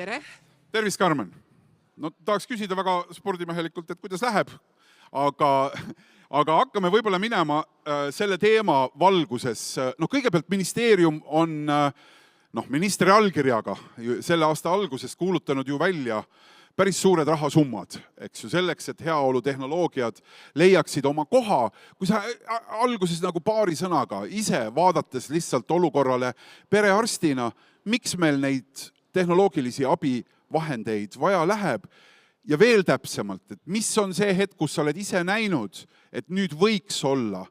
Tere! Tervist, Karmen! No, tahaks küsida väga spordimehelikult, et kuidas läheb, aga hakkame võib-olla minema selle teema valguses. No, kõigepealt ministeerium on ministri allkirjaga selle aasta alguses kuulutanud ju välja päris suured rahasummad, eks ju, selleks, et heaolutehnoloogiad leiaksid oma koha. Kui sa alguses nagu paari sõnaga ise vaadates lihtsalt olukorrale perearstina, miks meil neid tehnoloogilisi abivahendeid vaja läheb ja veel täpsemalt, et mis on see hetk, kus sa oled ise näinud, et nüüd võiks olla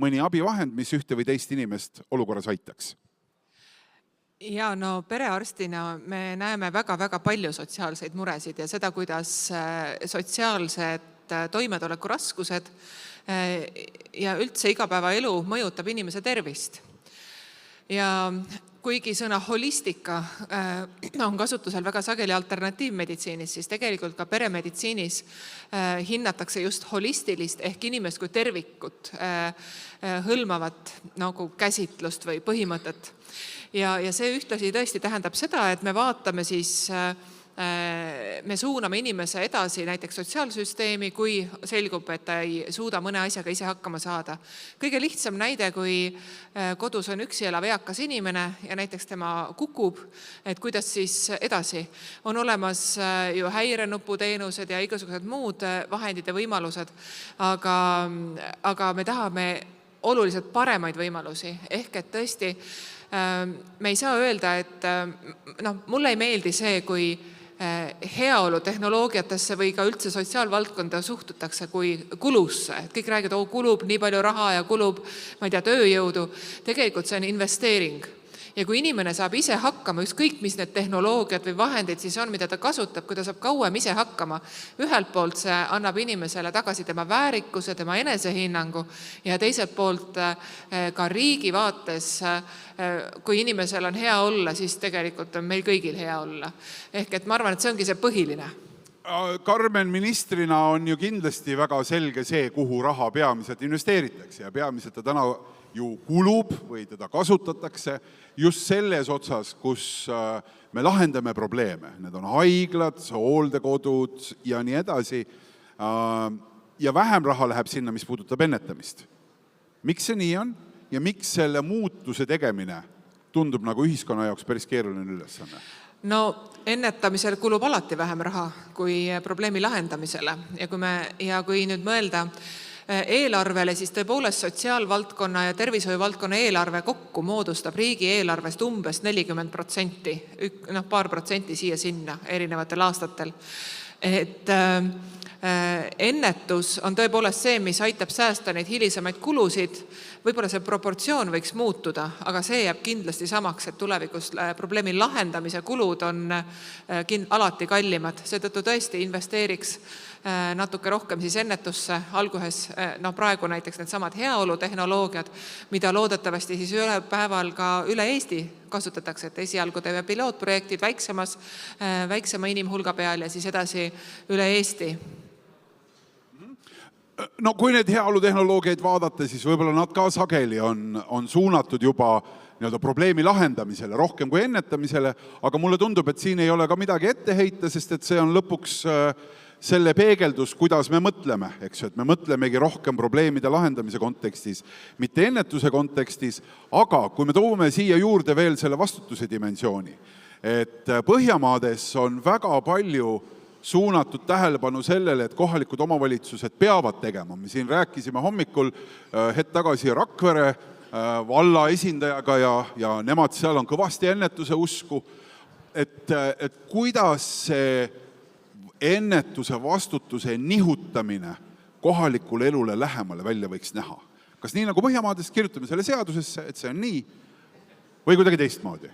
mõni abivahend, mis ühte või teist inimest olukorras aitaks? Ja no perearstina me näeme väga palju sotsiaalseid muresid ja seda, kuidas sotsiaalsed toimetuleku raskused ja üldse igapäevaelu mõjutab inimese tervist. Ja kuigi sõna holistika on kasutusel väga sageli alternatiivmeditsiinis, siis tegelikult ka peremeditsiinis hinnatakse just holistilist ehk inimest kui tervikut hõlmavat nagu käsitlust või põhimõtet. Ja see ühtlasi tõesti tähendab seda, et me vaatame siis, me suuname inimese edasi näiteks sotsiaalsüsteemi, kui selgub, et ta ei suuda mõne asjaga ise hakkama saada. Kõige lihtsam näide, kui kodus on üksi elav eakas inimene ja näiteks tema kukub, et kuidas siis edasi. On olemas ju häirenuputeenused ja igasugused muud vahendid ja võimalused, aga me tahame oluliselt paremaid võimalusi. Ehk et tõesti, me ei saa öelda, et mulle ei meeldi see, kui heaolutehnoloogiatesse või ka üldse sotsiaalvaldkonda suhtutakse kui kulusse. Et kõik räägivad, kulub nii palju raha ja kulub, ma ei tea, tööjõudu. Tegelikult see on investeering. Ja kui inimene saab ise hakkama, ükskõik mis need tehnoloogiad või vahendid siis on, mida ta kasutab, kui ta saab kauem ise hakkama, ühelt poolt see annab inimesele tagasi tema väärikuse, tema enesehinnangu ja teiselt poolt ka riigi vaates, kui inimesel on hea olla, siis tegelikult on meil kõigil hea olla. Ehk et ma arvan, et see ongi see põhiline. Karmen ministrina on ju kindlasti väga selge see, kuhu raha peamiselt investeeritakse ja peamiselt ta täna ju kulub või teda kasutatakse just selles otsas, kus me lahendame probleeme. Need on haiglad, hooldekodud ja nii edasi. Ja vähem raha läheb sinna, mis puudutab ennetamist. Miks see nii on ja miks selle muutuse tegemine tundub nagu ühiskonna jaoks päris keeruline ülesanne? No ennetamisel kulub alati vähem raha kui probleemi lahendamisele ja kui nüüd mõelda eelarvele, siis tõepoolest sotsiaalvaldkonna ja tervishoiuvaldkonna eelarve kokku moodustab riigi eelarvest umbes 40%, paar protsenti siia-sinna erinevatel aastatel. Et ennetus on tõepoolest see, mis aitab säästa neid hilisemaid kulusid. Võib-olla see proportsioon võiks muutuda, aga see jääb kindlasti samaks, et tulevikus probleemi lahendamise kulud on alati kallimad. Seetõttu tõesti investeeriks natuke rohkem siis ennetusse alguses, praegu näiteks need samad heaolutehnoloogiad, mida loodetavasti siis üle päeval ka üle Eesti kasutatakse, et esialgu teeme pilootprojektid väiksema inimhulga peal ja siis edasi üle Eesti. No kui need heaolutehnoloogiaid vaadata, siis võib-olla nad ka sageli on suunatud juba probleemi lahendamisele, rohkem kui ennetamisele, aga mulle tundub, et siin ei ole ka midagi ette heita, sest et see on lõpuks selle peegeldus, kuidas me mõtleme, eks ju, et me mõtlemegi rohkem probleemide lahendamise kontekstis, mitte ennetuse kontekstis, aga kui me toome siia juurde veel selle vastutuse dimensiooni, et Põhjamaades on väga palju suunatud tähelepanu sellele, et kohalikud omavalitsused peavad tegema. Me siin rääkisime hommikul hetk tagasi Rakvere valla esindajaga ja nemad seal on kõvasti ennetuse usku, et kuidas see ennetuse vastutuse nihutamine kohalikule elule lähemale välja võiks näha. Kas nii nagu Põhjamaades kirjutame selle seadusesse, et see on nii või kuidagi teistmoodi?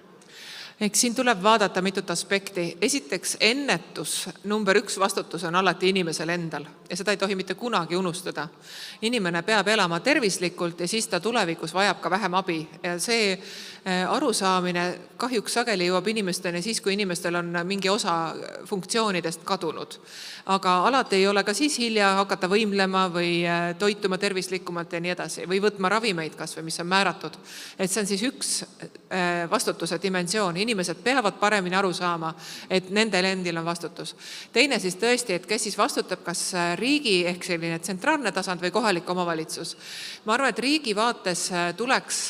Eks siin tuleb vaadata mitut aspekti. Esiteks, ennetus, number 1 vastutus on alati inimesel endal ja seda ei tohi mitte kunagi unustada. Inimene peab elama tervislikult ja siis ta tulevikus vajab ka vähem abi. Ja see arusaamine kahjuks sageli jõuab inimesteni siis, kui inimestel on mingi osa funktsioonidest kadunud. Aga alati ei ole ka siis hilja hakata võimlema või toituma tervislikumalt ja nii edasi või võtma ravimeid kas või, mis on määratud. Et see on siis üks vastutuse dimensioon. inimesed peavad paremini aru saama, et nendel endil on vastutus. Teine siis tõesti, et kes siis vastutab, kas riigi ehk selline tsentraalne tasand või kohalik omavalitsus. Ma arvan, et riigi vaates tuleks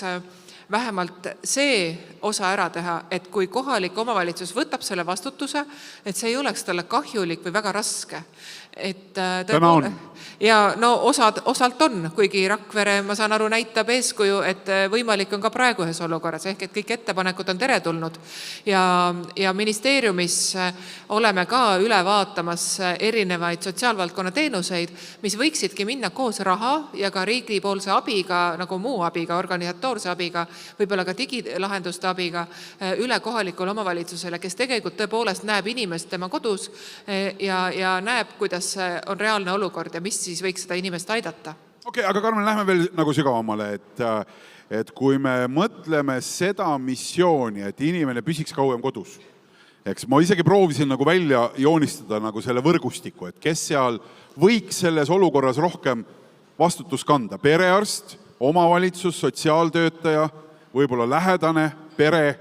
vähemalt see osa ära teha, et kui kohalik omavalitsus võtab selle vastutuse, et see ei oleks talle kahjulik või väga raske. Täna on. Ja no osalt on, kuigi Rakvere, ma saan aru, näitab eeskuju, et võimalik on ka praegu ühes olukorras, ehk et kõik ettepanekud on teretulnud. Ja ministeeriumis oleme ka üle vaatamas erinevaid sotsiaalvaldkonna teenuseid, mis võiksidki minna koos raha ja ka riigipoolse abiga, nagu muu abiga, organisatoorse abiga, võib-olla ka digilahenduste abiga üle kohalikule omavalitsusele, kes tegelikult tõepoolest näeb inimest tema kodus ja näeb, kuidas on reaalne olukord ja mis siis võiks seda inimest aidata. Okei, aga Karmen, lähme veel nagu sügavamale, et kui me mõtleme seda missiooni, et inimene püsiks kauem kodus, eks ma isegi proovisin nagu välja joonistada nagu selle võrgustiku, et kes seal võiks selles olukorras rohkem vastutus kanda. Perearst, omavalitsus, sotsiaaltöötaja, võib-olla lähedane, pere,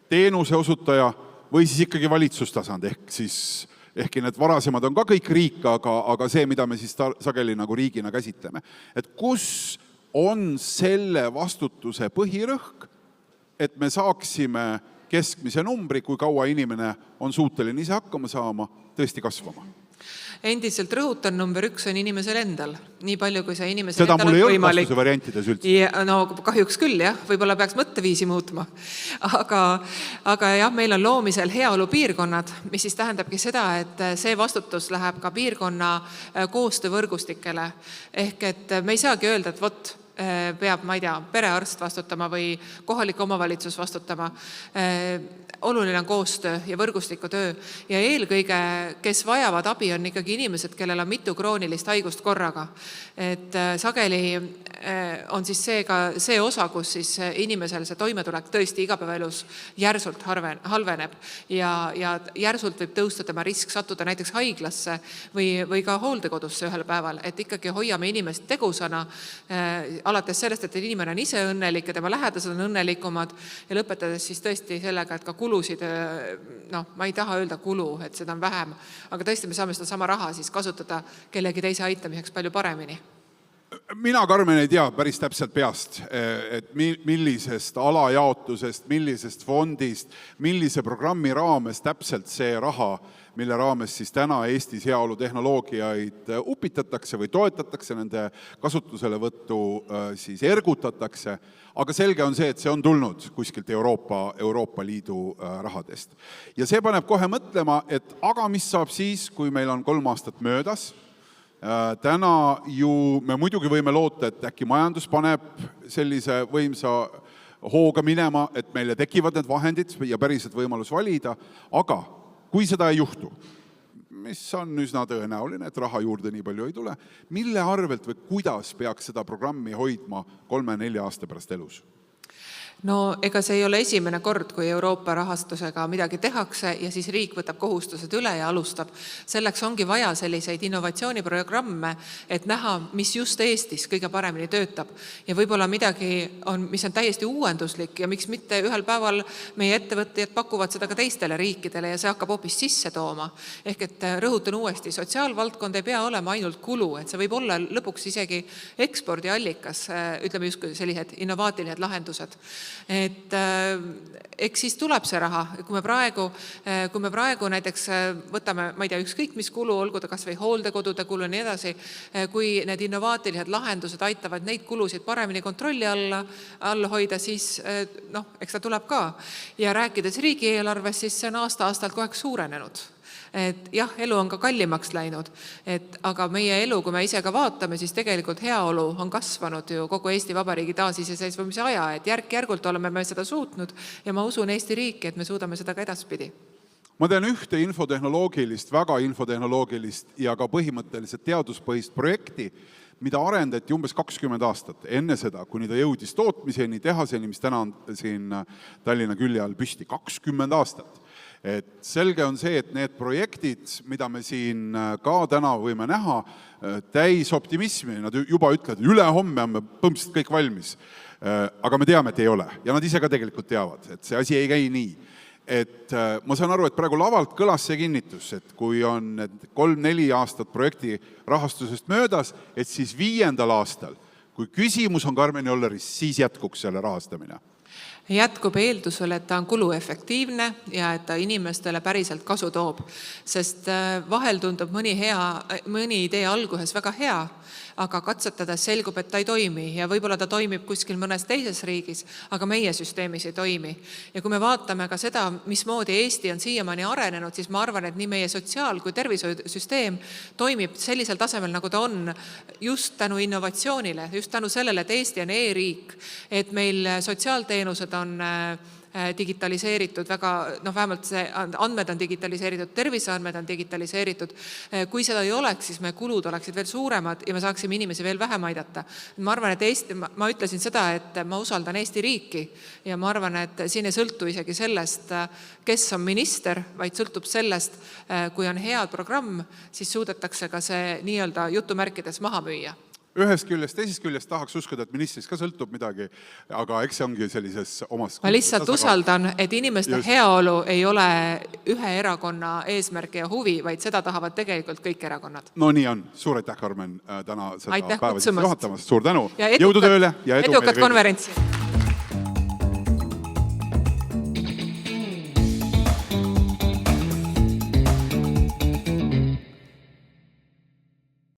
teenuse osutaja või siis ikkagi valitsustasand, ehkki need varasemad on ka kõik riik, aga see, mida me siis sageli nagu riigina käsitleme. Et kus on selle vastutuse põhirõhk, et me saaksime keskmise numbri, kui kaua inimene on suuteline ise hakkama saama, tõesti kasvama? Endiselt rõhutan, number 1 on inimesel endal. Nii palju, kui see inimesel seda endal mul ei on olnud võimalik. vastuse variantides üldse. Ja, no kahjuks küll, jah. Võib-olla peaks mõtteviisi muutma. Aga jah, meil on loomisel heaolupiirkonnad, mis siis tähendabki seda, et see vastutus läheb ka piirkonna koostöövõrgustikele. Ehk et me ei saagi öelda, et vot, peab, ma ei tea, perearst vastutama või kohalik omavalitsus vastutama. Oluline on koostöö ja võrgustikutöö ja eelkõige, kes vajavad abi, on ikkagi inimesed, kellel on mitu kroonilist haigust korraga. Et sageli on siis see osa, kus siis inimesel see toimetulek tõesti igapäevaelus järsult halveneb ja järsult võib tõusta tema risk sattuda näiteks haiglasse või ka hooldekodusse ühel päeval, et ikkagi hoiame inimest tegusana alates sellest, et inimene on ise õnnelik ja tema lähedased on õnnelikumad ja lõpetades siis tõesti sellega, et ka kulusid, ma ei taha öelda kulu, et seda on vähem, aga tõesti me saame seda sama raha siis kasutada kellegi teise aitamiseks palju paremini. Mina, Karmen, ei tea päris täpselt peast, et millisest alajaotusest, millisest fondist, millise programmi raames täpselt see raha, mille raames siis täna Eestis heaolutehnoloogiaid upitatakse või toetatakse, nende kasutuselevõttu siis ergutatakse, aga selge on see, et see on tulnud kuskilt Euroopa Liidu rahadest. Ja see paneb kohe mõtlema, et aga mis saab siis, kui meil on 3 aastat möödas. Täna ju me muidugi võime loota, et äkki majandus paneb sellise võimsa hooga minema, et meile tekivad need vahendid ja päriselt võimalus valida, aga kui seda ei juhtu, mis on üsna tõenäoline, et raha juurde nii palju ei tule, mille arvelt või kuidas peaks seda programmi hoidma 3-4 aasta pärast elus? No ega see ei ole esimene kord, kui Euroopa rahastusega midagi tehakse ja siis riik võtab kohustused üle ja alustab. Selleks ongi vaja selliseid innovatsiooniprogramme, et näha, mis just Eestis kõige paremini töötab. Ja võib-olla midagi on, mis on täiesti uuenduslik ja miks mitte ühel päeval meie ettevõtjad pakuvad seda ka teistele riikidele ja see hakkab hoopis sisse tooma. Ehk et rõhutan uuesti, sotsiaalvaldkond ei pea olema ainult kulu, et see võib olla lõpuks isegi ekspordiallikas, ütleme just sellised innovaatilised lahendused. Et eks siis tuleb see raha, kui me praegu näiteks võtame, ma ei tea, ükskõik mis kulu, olgu ta kas või hooldekodude kulu ja nii edasi, kui need innovaatilised lahendused aitavad neid kulusid paremini kontrolli alla hoida, siis eks ta tuleb ka. Ja rääkides riigieelarvest, siis see on aasta-aastalt kogu aeg suurenenud. Et jah, elu on ka kallimaks läinud, aga meie elu, kui me ise ka vaatame, siis tegelikult heaolu on kasvanud ju kogu Eesti Vabariigi taasiseseisvumise aja, et järk-järgult oleme me seda suutnud ja ma usun Eesti riiki, et me suudame seda ka edaspidi. Ma tean ühte väga infotehnoloogilist ja ka põhimõtteliselt teaduspõhist projekti, mida arendati umbes 20 aastat enne seda, kuni ta jõudis tootmiseni, tehaseni, mis täna on siin Tallinna külje all püsti 20 aastat. Et selge on see, et need projektid, mida me siin ka täna võime näha, täis optimismi, nad juba ütlevad, ülehomme on me põmsalt kõik valmis. Aga me teame, et ei ole. Ja nad ise ka tegelikult teavad, et see asi ei käi nii. et ma saan aru, et praegu lavalt kõlas see kinnitus, et kui on 3-4 aastat projekti rahastusest möödas, et siis 5. aastal, kui küsimus on Karmen Jolleris, siis jätkuks selle rahastamine. Jätkub eeldusel, et ta on kuluefektiivne ja et ta inimestele päriselt kasu toob. Sest vahel tundub mõni idee alguses väga hea, aga katsetades selgub, et ta ei toimi ja võib-olla ta toimib kuskil mõnes teises riigis, aga meie süsteemis ei toimi. Ja kui me vaatame ka seda, mismoodi Eesti on siiamaani arenenud, siis ma arvan, et nii meie sotsiaal- kui tervishoiusüsteem toimib sellisel tasemel, nagu ta on, just tänu innovatsioonile, just tänu sellele, et Eesti on e-riik, et meil sotsiaalteenused on digitaliseeritud väga, vähemalt see andmed on digitaliseeritud, terviseandmed on digitaliseeritud. Kui seda ei oleks, siis meie kulud oleksid veel suuremad ja me saaksime inimesi veel vähem aidata. Ma arvan, et ma ütlesin seda, et ma usaldan Eesti riiki ja ma arvan, et siin ei sõltu isegi sellest, kes on minister, vaid sõltub sellest, kui on head programm, siis suudetakse ka see nii-öelda jutumärkides maha müüa. Ühest küljest, teisest küljest tahaks uskuda, et ministris ka sõltub midagi, aga eks see ongi sellises omas... Ma lihtsalt usaldan, et inimeste heaolu ei ole ühe erakonna eesmärk ja huvi, vaid seda tahavad tegelikult kõik erakonnad. No nii on. Suur aitäh, Karmen, täna seda päeva juhatamast. Suur tänu. Ja edukat konverentsi.